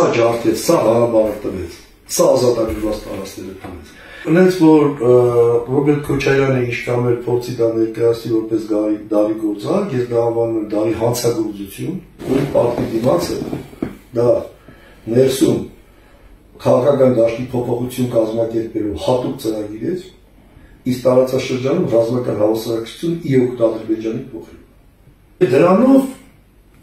Սա ջարդեց, սա հարաբարը տվեց, սա ազատագրված տարածքները տվեց։ Ունեց, որ Ռոբերտ Քոչարյանը ինչքան մեր փորձի դա ներկայացնի որպես դարի գործարք, ես դա անվանում եմ դարի հանցագործություն, որ պատվի դիմացը դա ներսում քաղաքական դաշտի փոփոխություն կազմակերպելու հատուկ ծրագիր էր, իսկ տարածաշրջանում ռազմական հավասարակշռություն ի օգուտ Ադրբեջանի փոխելու։ Դրանով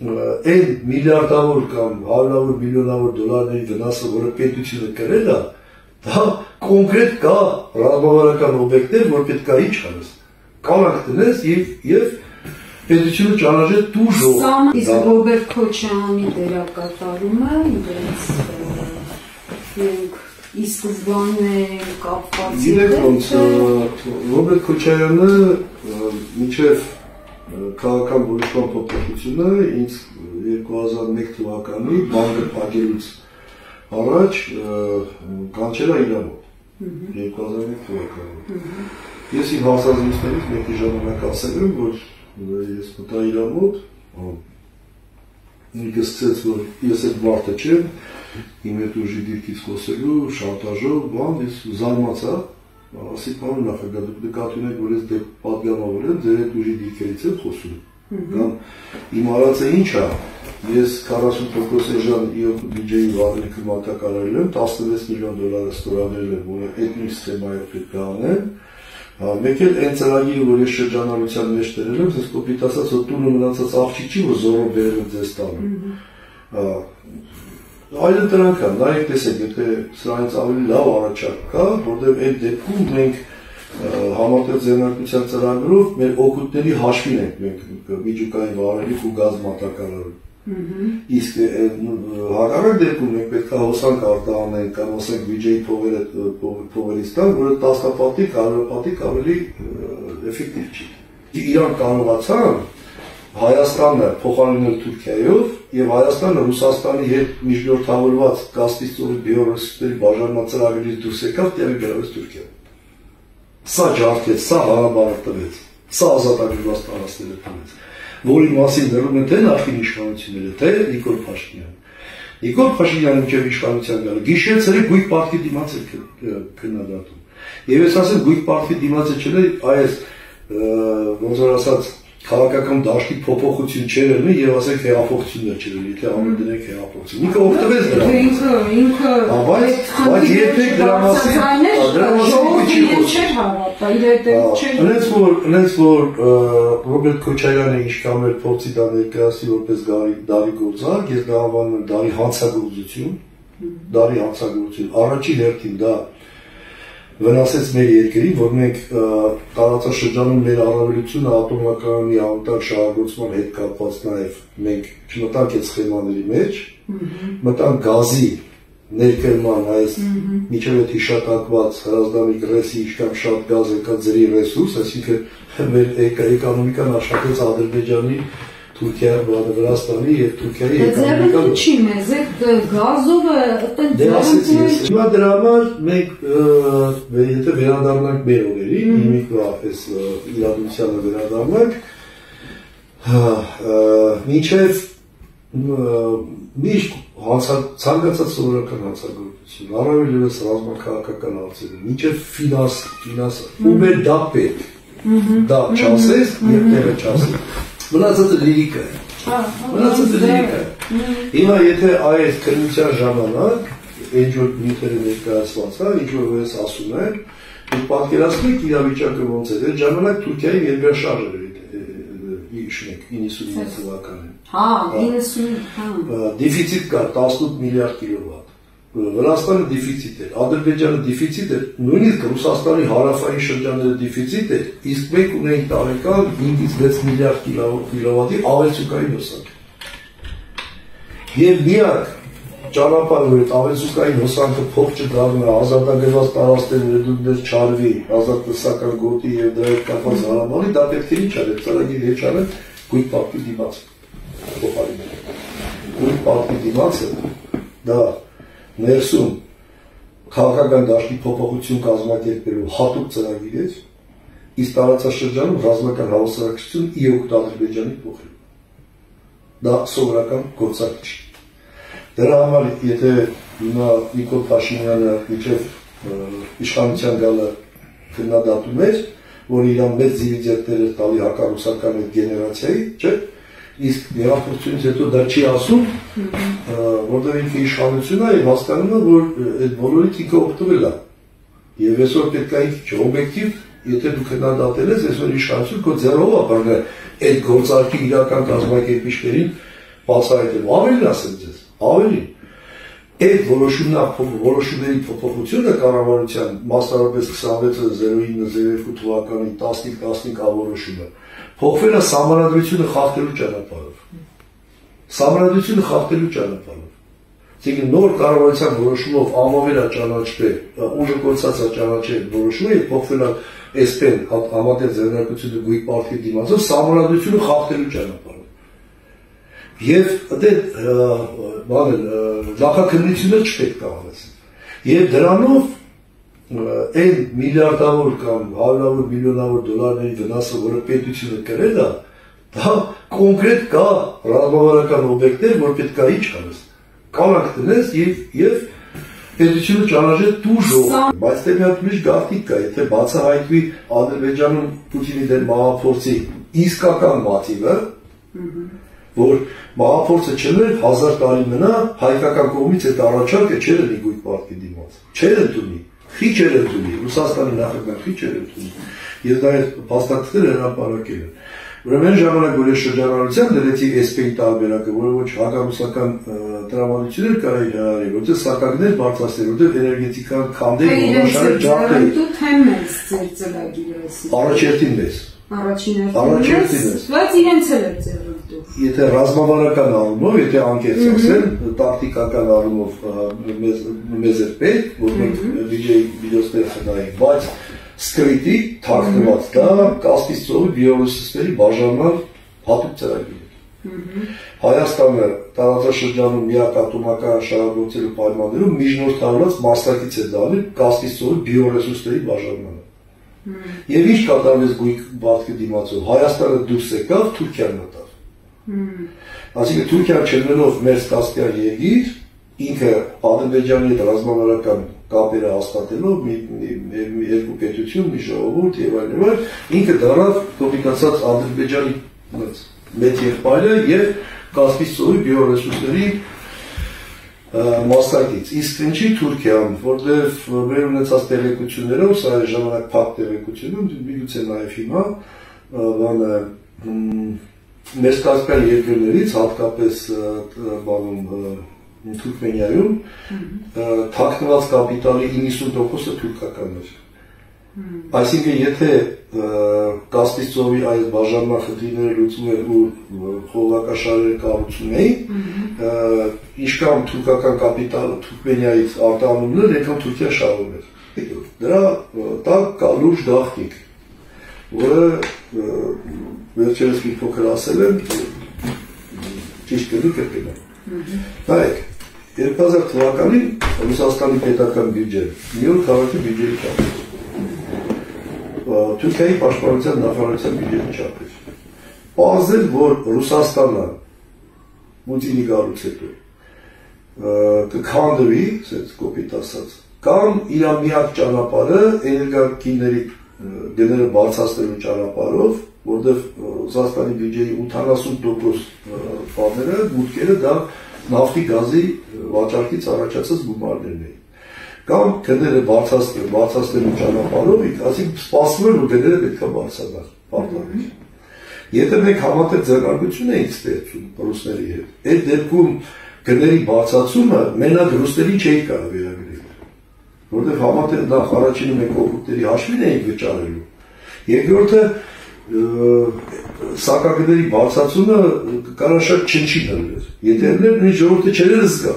այն միլիարդավոր կամ հարյուրավոր միլիոնավոր դոլարների վնասը, որը պետությունը կրել է, դա կոնկրետ կա ռազմավարական օբյեկտներ, որ պետք է ինչ անես, կանանք տնես և պետությունը ճանաչի տուժող։ Իսկ Ռոբերտ Քոչարյանի դերակատարումը իրենց ի սկզբանե կապված Գիտեք ոնց Ռոբերտ Քոչարյանը մինչև քաղաքական որոշման փոփոխությունը ինձ 2001 թվականի բանկը փակելուց առաջ կանչել է իր մոտ 2001 թվականին։ Ես իմ հարցազրույցներից մեկի ժամանակ ասել եմ, որ ես մտա իր մոտ, ինքը սկսեց, որ ես այդ մարդը չեմ, իմ հետ ուժի դիրքից խոսելու, շանտաժով, բան, ես զարմացա, ասի պարոն նախագահ, դուք նկատի ունեք, որ ես պատգամավոր եմ, ձեր հետ ուժի դիրքերից եմ խոսում։ Կամ իմ արածը ինչ է, ես 40% էժան բյուջեի վարելիքը մատակարարել եմ, 16 միլիոն դոլարը ստորագրել եմ, որը այդ նույն սխեմայով պետք է անեմ, մեկ էլ այն ծրագիրը, որ ես շրջանառության մեջ դրել եմ, ես կոպիտ ասած, որ տունը մնացած աղջիկ չի, որ զորով բերել եմ ձեզ տանը։ Այլն դրանք կան, նայեք տեսեք, եթե սրանից ավելի լավ առաջարկ կա, որտեղ այդ դեպքում մենք համատեղ ձեռնարկության ծրագրով մեր օգուտների հաշվին ենք մենք միջուկային վարելիք ու գազ մատակարարում։ Իսկ հակառակ դեպքում մենք պետք է հոսանք արտահանենք կամ ասենք բյուջեի փողերից տան, որը 10 պատիկ, 100 պատիկ ավելի էֆեկտիվ չի։ Իրանք կարողացան Հայաստանը փոխարինել Թուրքիայով եւ Հայաստանը Ռուսաստանի հետ միջնորդավորված գազից ծովի բիոռեսուրսների բաժանման ծրագրից դուրս եկավ տեղի գրավեց Թուրքիան։ Սա ջարդեց, սա հարաբարը տվեց, սա ազատագրված տարածքները տվեց, որի մասին դեռում են թե նախկին իշխանությունները, թե Նիկոլ Փաշինյանը։ Նիկոլ Փաշինյանը մինչև իշխանության գալը գիշեր-ցերեկ գույք պարտքի դիմաց է քննադատում։ Եվ ես ասեմ գույք պարտքի դիմացը չէ, այս ոնց որ ասած քաղաքական դաշտի փոփոխություն չէր ելնի եւ ասենք հեղափոխություններ չէր ելնի, թե ամեն դնենք հեղափոխություն։ Ինքը օգտվեց դրանից։ Ինքը բայց երբեք դրա մասին չէր հավատա, իր հետեւից չէր։ Ունեց որ Ռոբերտ Քոչարյանը ինչքան մեր փորձի դա ներկայացնի որպես դարի գործարք, ես դա անվանում եմ դարի հանցագործություն, առաջին հերթին դա վնասեց մեր երկրին, որ մենք տարածաշրջանում մեր առավելությունը ատոմակայանի անվտանգ շահագործման հետ կապված նաև մենք չմտանք այդ սխեմաների մեջ, մտանք գազի ներկերման այս միջև այդ հիշատակված հրազդանիկ ռեսի ինչքան շատ գազ եկա ձրի ռեսուրս, այսինքն մեր էկոնոմիկան աշխատեց Ադրբեջանի, Թուրքիա, Վրաստանի եւ Թուրքիայի էկոնոմիկան չի մեզ այդ գազովը Հիմա դրա համար մենք եթե վերադառնանք մեր օրերին, հիմիկվա այս իրադարձությանը վերադառնանք, մինչև միշտ ցանկացած սովորական հանցագործություն, առավել ևս ռազմաքաղաքական հարցերում, մինչև ֆինանս, ու մեր դա պետք, դա չասես եւ տեղը չասես։ Մնացածը լիրիկա է։ Հիմա եթե այս քննության ժամանակ ինչ որ նյութերը ներկայացված է, ինչ որ ես ասում եմ, դուք պատկերացնեք իրավիճակը ոնց է։ Այդ ժամանակ Թուրքիայի երկրաշարժը էր, իշխնեք 99 թվականին։ 95, դեֆիցիտ կար 18 միլիարդ կիլովատ։ Վրաստանը դեֆիցիտ էր, Ադրբեջանը դեֆիցիտ էր, նույնիսկ Ռուսաստանի հարավային շրջանները դեֆիցիտ էր, իսկ մենք ունենք տարեկան 5-ից 6 միլիարդ կիլովատի ավելցուկային հոսանք։ Եվ միակ ճանապարհը, որ այդ ավելցուկային հոսանքը փող չդառնա, ազատագրված տարածքները դուք չարվի, ազատ տնտեսական գոտի եւ դրա հետ կապված հարաբարի, դա պետք է ինչ անել, ծրագիր հեչանել գույք պարտքի դիմաց։ Գույք պարտքի դիմացը դա ներսում քաղաքական դաշտի փոփոխություն կազմակերպելու հատուկ ծրագիր էր, իսկ տարածաշրջանում ռազմական հավասարակշռություն ի օգուտ Ադրբեջանի փոխելու։ Դա սովորական գործարք չի։ Դրա համար եթե հիմա Նիկոլ Փաշինյանը իջև իշխանության գալը քննադատում էր, որ իրան մեծ դիվիդենտներ էր տալի հակառուսական այդ գեներացիայի, չէ՞, իսկ հեղափոխությունից հետո դա չի ասում, որտեղ ինքը իշխանություն է եւ հասկանում է, որ այդ բոլորից ինքը օգտվել է։ Եվ այսօր պետք է ինքը օբյեկտիվ, եթե դու քննադատել ես, այսօր իշխանություն քո ձեռով է բռնել այդ գործարքի իրական կազմակերպիչներին բացահայտել։ Ավելին ասեմ ձեզ, ավելին։ Այդ որոշումների փոփոխությունը կառավարության մասնավորապես 26.09.02 թվականի 15 որոշումը փոխվել է սահմանադրությունը խախտելու ճանապարհով։ Սահմանադրությունը խախտելու ճանապարհով։ Այսինքն նոր կառավարության որոշումով ամավերա ճանաչվել, ուժը կորցած է ճանաչել որոշումը եւ փոխվել է SP-ն համատեղ ձեռնարկությունը գույք պարտքի դիմացով սահմանադրությունը խախտելու ճանապարհով։ Եվ դա նախաքննությունը չպետք է անես։ Եվ դրանով այն միլիարդավոր կամ հարյուրավոր միլիոնավոր դոլարների վնասը, որը պետությունը կրել է, դա կոնկրետ կա ռազմավարական օբյեկտներ, որ պետք է ինչ անես։ Կանանք տնես եւ պետությունը ճանաչել տուժող, բայց դե մի հատ ուրիշ գաղտնիք կա, եթե բացահայտվի Ադրբեջանում Պուտինի դեմ մահափորձի իսկական մոտիվը, որ մահափորձը չներ 1000 տարի մնա, հայկական կողմից այդ առաջարկը չէր լինի գույք պարտքի դիմաց, չէր ընդունի, խիչ էր ընդունի, Ռուսաստանի նախագահ խիչ էր ընդունի, եւ դա այդ փաստաթղթերը հրապարակել են։ Ուրեմն ժամանակ որ ես շրջանառության դրեցի SP-ի տարբերակը, որը ոչ հակառուսական տրամադրություններ կարելի հնարել, որտեղ սակագներ բարձրացնել, որտեղ էներգետիկան քանդել, որոշարը ջարդել։ Դու թեմես ձեր ծրագիրը։ Առաջերտին մեզ։ Առաջին բայց իրենց էլ է ձեռնտու։ Եթե ռազմավարական առումով, եթե անկեղծ ասել, տակտիկական առումով մեզ է պետք, որ մենք վիդեոստեր խնայենք, բայց սկրիտի թաքնված դա Կասպից ծովի բիոռեսուրսների բաժանման հատուկ ծրագիր է։ Հայաստանը տարածաշրջանում միակ ատոմական շահագործելու պայմաններում միջնորդավորված մասնակից է դառել Կասպից ծովի բիոռեսուրսների բաժանմանը։ Եվ ինչ կատարվեց գույք պարտքի դիմացով, Հայաստանը դուրս եկավ, Թուրքիան մտավ։ Այսինքն Թուրքիան չլինելով մեր Կասպիան երկիր, ինքը Ադրբեջանի հետ ռազմավարական կապերը հաստատելով մի երկու պետություն, մի ժողովուրդ եւ այլն, ինքը դառավ կոմիտացած Ադրբեջանի մեծ եղբայրը եւ Կասպից ծովի բիոռեսուրսների մասնակից։ Իսկ ինչի Թուրքիան, որտեղ մեր ունեցած տեղեկություններով, սա է ժամանակ փակ տեղեկությունում, միգուցե նաեւ հիմա բանը Մերկասպիան երկրներից, հատկապես Թուրքմենիայում թաքնված կապիտալի 90%-ը թուրքական էր։ Այսինքն եթե Կասպից ծովի այս բաժանման խնդիրները լուծում են ու խողովակաշարերը կառուցում էին, ինչքան թուրքական կապիտալը Թուրքմենիայից արտահանում էր, այնքան Թուրքիա շահում էր։ Դրա տակ կա լուրջ գաղտնիք, որը վերջերս մի փոքր ասել եմ, ճիշտ կլինի կրկնեմ։ Նայեք, 2000 թվականին Ռուսաստանի պետական բյուջեն, Նյու Յորք քաղաքի բյուջեի չափ Թուրքիայի պաշտպանության նախարարության բյուջեի չափ էր։ Պարզել, որ Ռուսաստանը Պուտինի գալուց հետո կքանդվի, ասած կոպիտ ասած, կամ իր միակ ճանապարհը էներգակիրների գները բարձրացնելու ճանապարհով, որտեղ Ռուսաստանի բյուջեի 80% բաները, մուտքերը դա նավթի գազի վաճառքից առաջացած գումարներն էին։ Կամ գները բարձրացնելու ճանապարհով, այսինքն սպասվում էր, որ գները պետք է բարձրանան, պարտադիր։ Եթե մենք համատեղ ձեռնարկություն էինք ստեղծում ռուսների հետ, այդ դեպքում գների բարձրացումը մենակ ռուսներին չէի կարող վերագրել, որովհետև համատեղ նախ առաջինը մենք օգուտների հաշվին էինք վճարելու, երկրորդը սակագների բարձրացումը կարող շատ չնչի դրել, եթե նույն ժողովուրդը չէր զգա։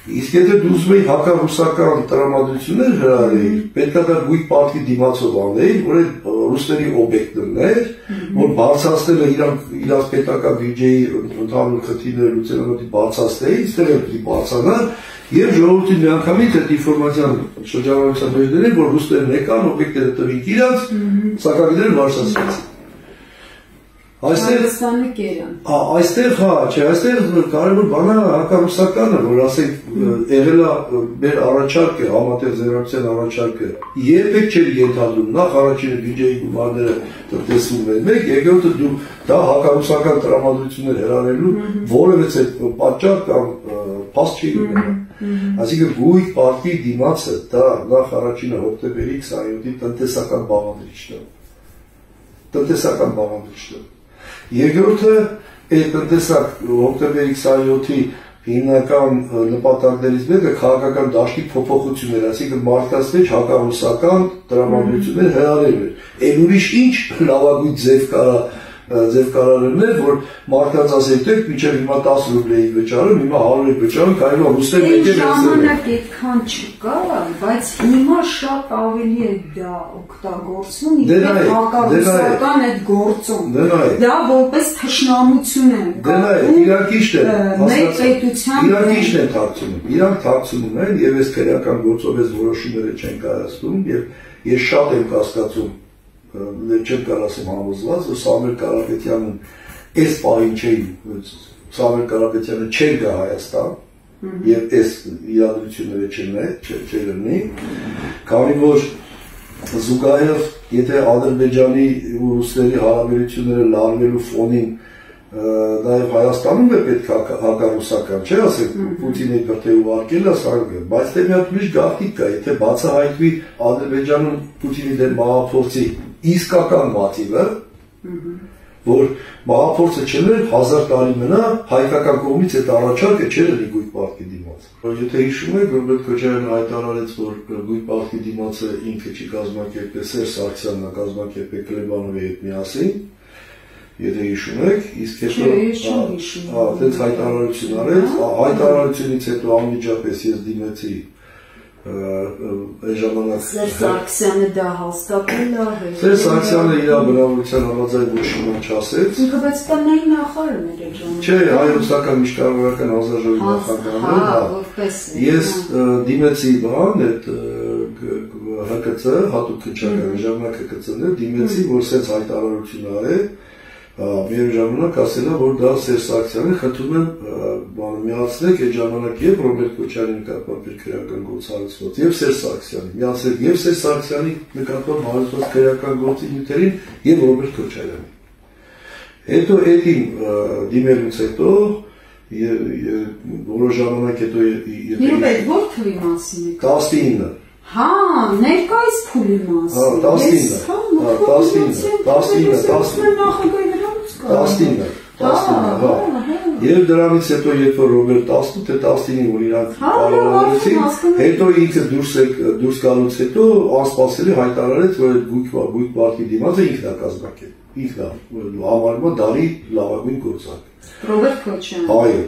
Իսկ եթե դու ուզում էի հակառուսական տրամադրություններ հրահրեիր, պետք է դա գույք պարտքի դիմացով անեիր, որ այդ ռուսների օբյեկտն էր, որ բարձրացնելը իրանց պետական բյուջեի ընդհանուր խնդիրները լուծելու մոտի բարձրացնեին, ստեղ էլ պիտի բարձրանան, եւ ժողովրդին միանգամից այդ ինֆորմացիան շրջանառության մեջ դրել, որ ռուսներն եկան, օբյեկտները տվին իրանց, սակագները բարձրացրեցին։ Հայաստանի կերան։ Այստեղ հա, չէ, այստեղ կարևոր բանը հակառուսականը, որ ասենք եղել է մեր առաջարկը, համատեղ ձեռնարկության առաջարկը, երբեք չէր ենթադրում, նախ առաջինը բյուջեի գումարները տնտեսվում են մեկ, երկրորդը դու դա հակառուսական տրամադրություններ հրավիրելու որևէ պատճառ կամ փաստ չի ունենա։ Այսինքն գույք պարտի դիմացը դա նախ առաջինը հոկտեմբերի 27-ի տնտեսական բաղադրիչն է։ Երկրորդը այդ տնտեսակ հոկտեմբերի 27-ի հիմնական նպատակներից մեկը քաղաքական դաշտի փոփոխություններ, այսինքն մարդկանց մեջ հակառուսական տրամադրություններ հրավիրել էր։ Էլ ուրիշ ինչ լավագույն ձև կարողներ, որ մարդկանց ասեք, դուք մինչև հիմա 10 ռուբլեի վճարում, հիմա 100 վճարում, կարող է ռուսներ մեկը ժամանակ այդքան չկա, բայց հիմա շատ ավելի է դա օգտագործվում, իբր հակառուսական այդ գործում։ Դա որպես թշնամություն է։ Իրանքիչն են թաքցնում։ Իրանք թաքցնում են եւ այս քրեական գործով այս որոշումները չեն կայացնում եւ ես շատ եմ կասկածում չեմ կարող ասեմ համոզված, որ Սամվել Կարապետյանն այս պահին Սամվել Կարապետյանը չէր գա Հայաստան եւ այս իրադրությունները չէր լինի, քանի որ զուգահեռ եթե Ադրբեջանի ու ռուսների հարաբերությունները լարվելու ֆոնին նաև Հայաստանում է պետք հակառուսական, չէ՞ ասենք Պուտինի գրտել ուղարկել է սարքը, բայց դե մի հատ ուրիշ գաղտնիք կա, եթե բացահայտվի Ադրբեջանում Պուտինի դեմ մահափորձի իսկական մոտիվը, որ մահափորձը չլներ 1000 տարի մնա, հայկական կողմից այդ առաջարկը չէր լինի գույք պարտքի դիմաց։ Եթե հիշում եք, Ռոբերտ Քոչարյանը հայտարարեց, որ գույք պարտքի դիմացը ինքը չի կազմակերպել, Սերժ Սարգսյանն է կազմակերպել Կլեբանովի հետ միասին, եթե հիշում եք, իսկ հետո այդպես հայտարարություն արեց, հայտարարությունից հետո անմիջապես ես դիմեցի ժամանակ Սերժ Սարգսյանը դա հաստատել է։ Սերժ Սարգսյանը իր բնավորության համաձայն ոչ մի չասեց։ Ինքը բայց տնային նախարարն էր այդ ժամանակ։ Չէ, հայ-ռուսական միջկառավարական հանձնաժողովի նախագահն էր, Ես դիմեցի բան, այդ ՀԿՑ, հատուկ քննչական ժամանակ ՀԿՑ-ն էր, դիմեցի, որ սենց հայտարարություն արե, Մեր ժամանակ ասել է, որ դա Սերժ Սարգսյանը խնդրում եմ միացնեք այդ ժամանակ եւ Ռոբերտ Քոչարյանի նկատմամբ քրեական գործ հարուցված եւ Սերժ Սարգսյանի միացրեք եւ Սերժ Սարգսյանի նկատմամբ հարուցված քրեական գործի նյութերին եւ Ռոբերտ Քոչարյանի։ Հետո այդին դիմելուց հետո որոշ ժամանակ հետո Երբեք ո՞ր թվի մասին եք 19 Հա, ներկայիս փուլի մասին։ 19, Եվ դրանից հետո երբ որ Ռոբերտ 18 թե 19-ին որ իրանք կարողացրին, հետո ինքը դուրս գալուց հետո անսպասելի հայտարարեց, որ այդ գույք պարտքի դիմացը ինքն է կազմակերպել, ինքն է համարվում դարի լավագույն գործարք։ Ռոբերտ Քոչարյանը։ Այո։